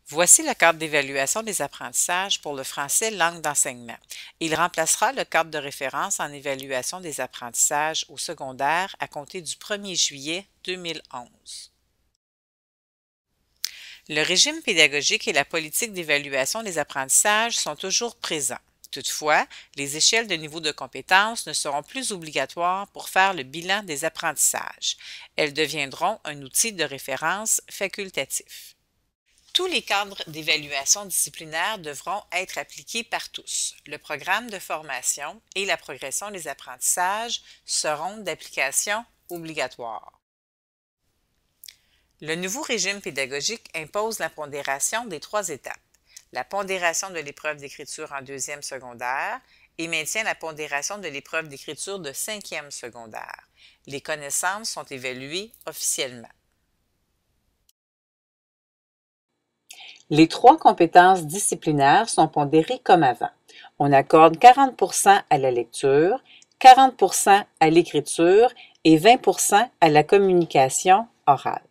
Voici le cadre d'évaluation des apprentissages pour le français langue d'enseignement. Il remplacera le cadre de référence en évaluation des apprentissages au secondaire à compter du 1er juillet 2011. Le régime pédagogique et la politique d'évaluation des apprentissages sont toujours présents. Toutefois, les échelles de niveau de compétence ne seront plus obligatoires pour faire le bilan des apprentissages. Elles deviendront un outil de référence facultatif. Tous les cadres d'évaluation disciplinaire devront être appliqués par tous. Le programme de formation et la progression des apprentissages seront d'application obligatoire. Le nouveau régime pédagogique impose la pondération des 3 étapes. La pondération de l'épreuve d'écriture en 2e secondaire et maintient la pondération de l'épreuve d'écriture de 5e secondaire. Les connaissances sont évaluées officiellement. Les 3 compétences disciplinaires sont pondérées comme avant. On accorde 40% à la lecture, 40% à l'écriture et 20% à la communication orale.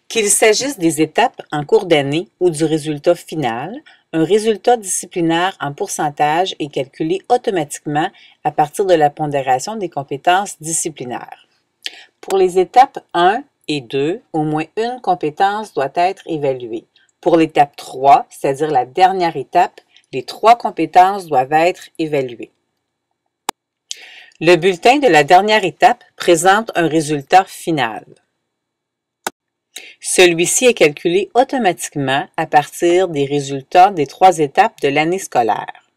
Qu'il s'agisse des étapes en cours d'année ou du résultat final, un résultat disciplinaire en pourcentage est calculé automatiquement à partir de la pondération des compétences disciplinaires. Pour les étapes 1 et 2, au moins une compétence doit être évaluée. Pour l'étape 3, c'est-à-dire la dernière étape, les 3 compétences doivent être évaluées. Le bulletin de la dernière étape présente un résultat final. Celui-ci est calculé automatiquement à partir des résultats des 3 étapes de l'année scolaire.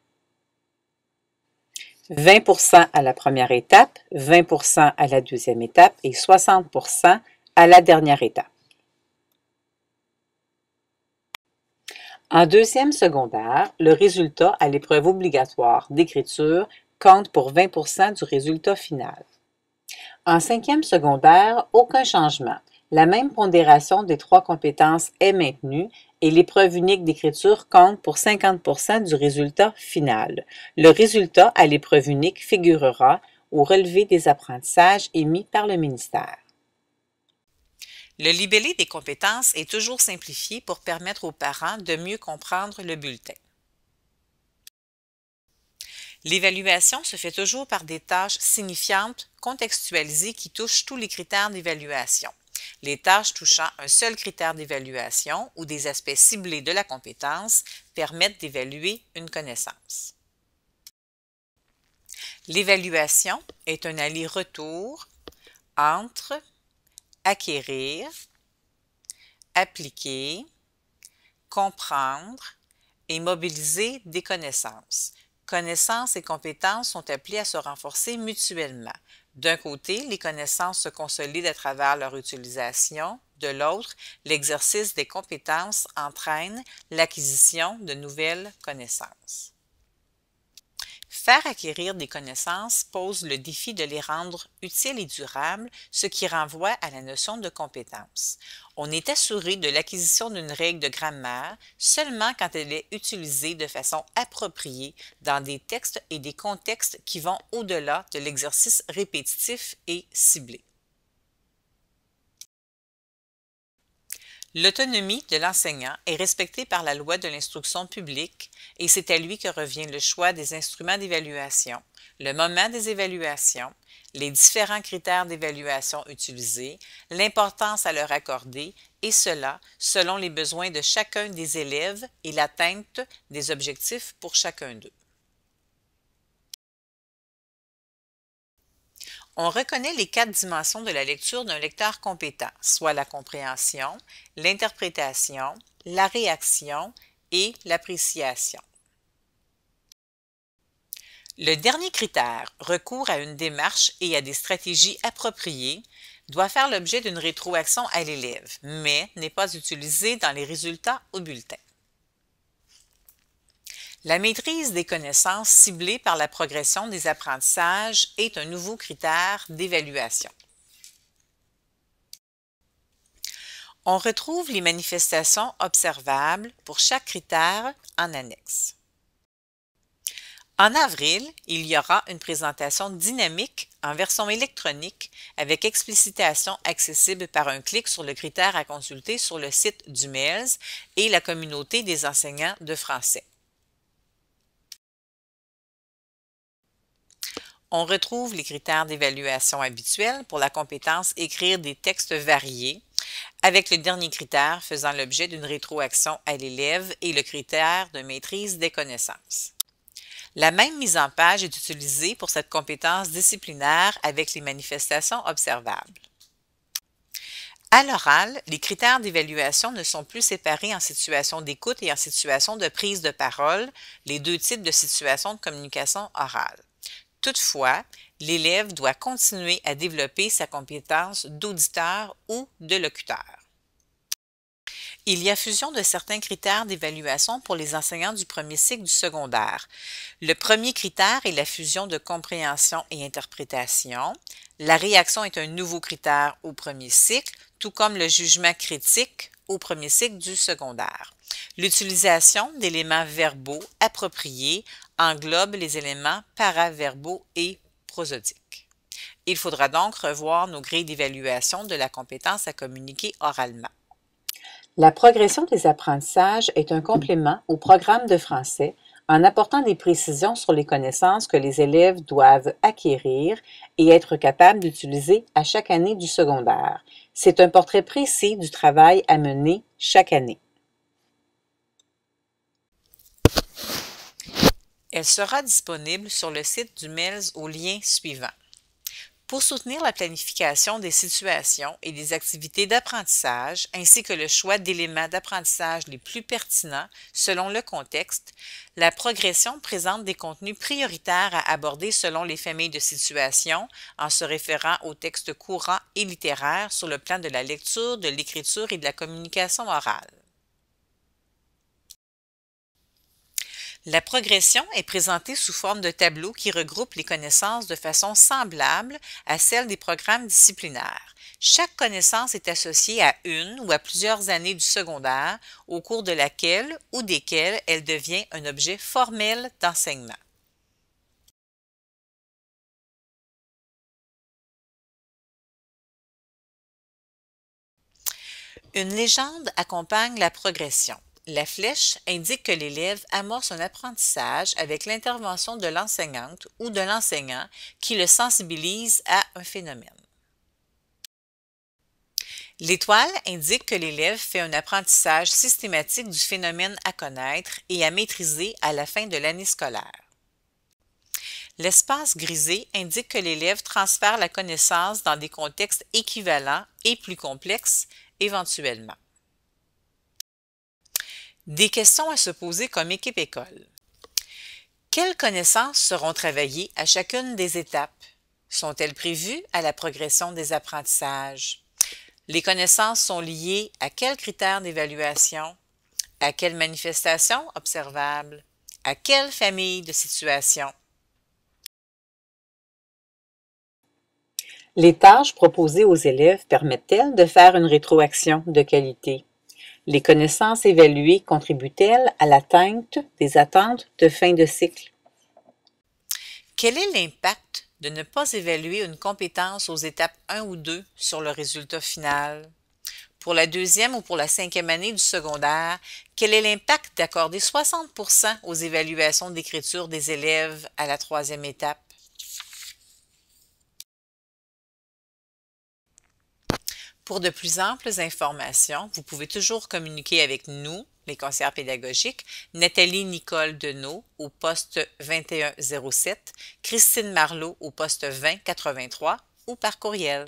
20% à la première étape, 20% à la deuxième étape et 60% à la dernière étape. En 2e secondaire, le résultat à l'épreuve obligatoire d'écriture compte pour 20% du résultat final. En 5e secondaire, aucun changement. La même pondération des 3 compétences est maintenue et l'épreuve unique d'écriture compte pour 50% du résultat final. Le résultat à l'épreuve unique figurera au relevé des apprentissages émis par le ministère. Le libellé des compétences est toujours simplifié pour permettre aux parents de mieux comprendre le bulletin. L'évaluation se fait toujours par des tâches signifiantes, contextualisées qui touchent tous les critères d'évaluation. Les tâches touchant un seul critère d'évaluation ou des aspects ciblés de la compétence permettent d'évaluer une connaissance. L'évaluation est un aller-retour entre acquérir, appliquer, comprendre et mobiliser des connaissances. Connaissances et compétences sont appelées à se renforcer mutuellement. D'un côté, les connaissances se consolident à travers leur utilisation. De l'autre, l'exercice des compétences entraîne l'acquisition de nouvelles connaissances. Faire acquérir des connaissances pose le défi de les rendre utiles et durables, ce qui renvoie à la notion de compétence. On est assuré de l'acquisition d'une règle de grammaire seulement quand elle est utilisée de façon appropriée dans des textes et des contextes qui vont au-delà de l'exercice répétitif et ciblé. L'autonomie de l'enseignant est respectée par la loi de l'instruction publique et c'est à lui que revient le choix des instruments d'évaluation, le moment des évaluations, les différents critères d'évaluation utilisés, l'importance à leur accorder et cela selon les besoins de chacun des élèves et l'atteinte des objectifs pour chacun d'eux. On reconnaît les 4 dimensions de la lecture d'un lecteur compétent, soit la compréhension, l'interprétation, la réaction et l'appréciation. Le dernier critère, recours à une démarche et à des stratégies appropriées, doit faire l'objet d'une rétroaction à l'élève, mais n'est pas utilisé dans les résultats au bulletin. La maîtrise des connaissances ciblées par la progression des apprentissages est un nouveau critère d'évaluation. On retrouve les manifestations observables pour chaque critère en annexe. En avril, il y aura une présentation dynamique en version électronique avec explicitation accessible par un clic sur le critère à consulter sur le site du MELS et la communauté des enseignants de français. On retrouve les critères d'évaluation habituels pour la compétence écrire des textes variés, avec le dernier critère faisant l'objet d'une rétroaction à l'élève et le critère de maîtrise des connaissances. La même mise en page est utilisée pour cette compétence disciplinaire avec les manifestations observables. À l'oral, les critères d'évaluation ne sont plus séparés en situation d'écoute et en situation de prise de parole, les deux types de situations de communication orale. Toutefois, l'élève doit continuer à développer sa compétence d'auditeur ou de locuteur. Il y a fusion de certains critères d'évaluation pour les enseignants du premier cycle du secondaire. Le premier critère est la fusion de compréhension et interprétation. La réaction est un nouveau critère au premier cycle, tout comme le jugement critique au premier cycle du secondaire. L'utilisation d'éléments verbaux appropriés englobe les éléments paraverbaux et prosodiques. Il faudra donc revoir nos grilles d'évaluation de la compétence à communiquer oralement. La progression des apprentissages est un complément au programme de français en apportant des précisions sur les connaissances que les élèves doivent acquérir et être capables d'utiliser à chaque année du secondaire. C'est un portrait précis du travail à mener chaque année. Elle sera disponible sur le site du MELS au lien suivant. Pour soutenir la planification des situations et des activités d'apprentissage, ainsi que le choix d'éléments d'apprentissage les plus pertinents selon le contexte, la progression présente des contenus prioritaires à aborder selon les familles de situations en se référant aux textes courants et littéraires sur le plan de la lecture, de l'écriture et de la communication orale. La progression est présentée sous forme de tableau qui regroupe les connaissances de façon semblable à celle des programmes disciplinaires. Chaque connaissance est associée à une ou à plusieurs années du secondaire au cours de laquelle ou desquelles elle devient un objet formel d'enseignement. Une légende accompagne la progression. La flèche indique que l'élève amorce un apprentissage avec l'intervention de l'enseignante ou de l'enseignant qui le sensibilise à un phénomène. L'étoile indique que l'élève fait un apprentissage systématique du phénomène à connaître et à maîtriser à la fin de l'année scolaire. L'espace grisé indique que l'élève transfère la connaissance dans des contextes équivalents et plus complexes, éventuellement. Des questions à se poser comme équipe école. Quelles connaissances seront travaillées à chacune des étapes? Sont-elles prévues à la progression des apprentissages? Les connaissances sont liées à quels critères d'évaluation? À quelles manifestations observables? À quelle famille de situations? Les tâches proposées aux élèves permettent-elles de faire une rétroaction de qualité? Les connaissances évaluées contribuent-elles à l'atteinte des attentes de fin de cycle? Quel est l'impact de ne pas évaluer une compétence aux étapes 1 ou 2 sur le résultat final? Pour la deuxième ou pour la cinquième année du secondaire, quel est l'impact d'accorder 60% aux évaluations d'écriture des élèves à la troisième étape? Pour de plus amples informations, vous pouvez toujours communiquer avec nous, les conseillères pédagogiques, Nathalie Nicole Deneau au poste 2107, Christine Marleau au poste 2083 ou par courriel.